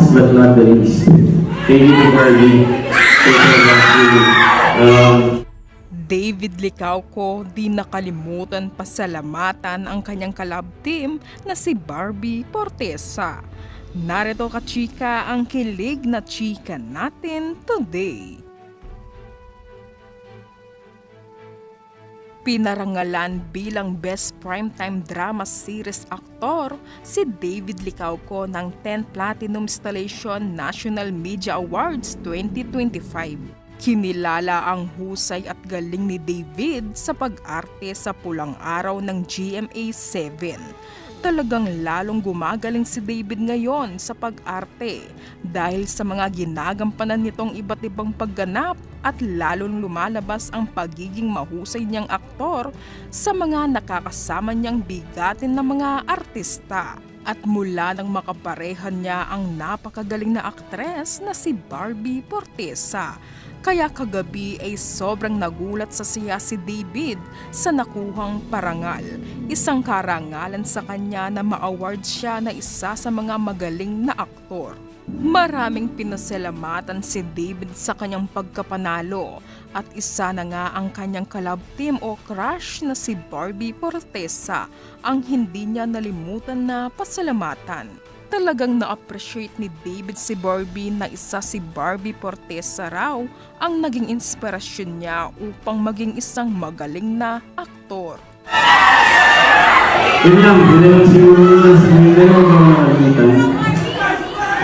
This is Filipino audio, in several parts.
last but not the least, thank you to Barbie. David Licauco, di nakalimutan pasalamatan ang kanyang collab team na si Barbie Fortesa. Narito ka chika ang kilig na chika natin today. Pinarangalan bilang Best Primetime Drama Series Actor si David Licauco ng 10th Platinum Stellation National Media Awards 2025. Kinilala ang husay at galing ni David sa pag-arte sa pulang araw ng GMA 7. Talagang lalong gumagaling si David ngayon sa pag-arte dahil sa mga ginagampanan nitong iba't ibang pagganap at lalong lumalabas ang pagiging mahusay niyang aktor sa mga nakakasama niyang bigatin na mga artista. At mula nang makaparehan niya ang napakagaling na aktres na si Barbie Fortesa. Kaya kagabi ay sobrang nagulat sa siya si David sa nakuhang parangal. Isang karangalan sa kanya na ma-award siya na isa sa mga magaling na aktor. Maraming pinasalamatan si David sa kanyang pagkapanalo at isa na nga ang kanyang collab team o crush na si Barbie Fortesa ang hindi niya nalimutan na pasalamatan. Talagang na-appreciate ni David si Barbie na isa si Barbie Fortesa raw ang naging inspirasyon niya upang maging isang magaling na aktor. Yun lang siguro na sabihin na yung mga nakalimutan.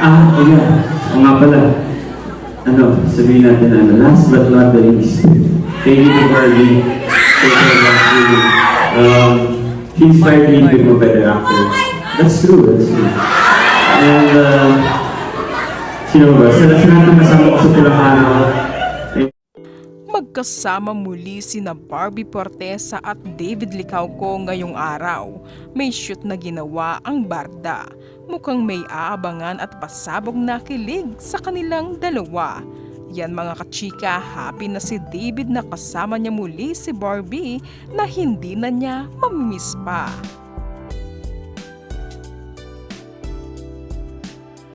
Ayan. O nga pala. Sabihin natin last but not the least, thank you to Barbie. She inspired me to become a better actor. That's true. And, sino ba? Sa lahat ng kasama ko sa pulang araw, Magkasama muli sina Barbie Fortesa at David Licauco ngayong araw. May shoot na ginawa ang barda. Mukhang may aabangan at pasabog na kilig sa kanilang dalawa. Yan mga kachika, happy na si David na kasama niya muli si Barbie na hindi na niya mamimiss pa.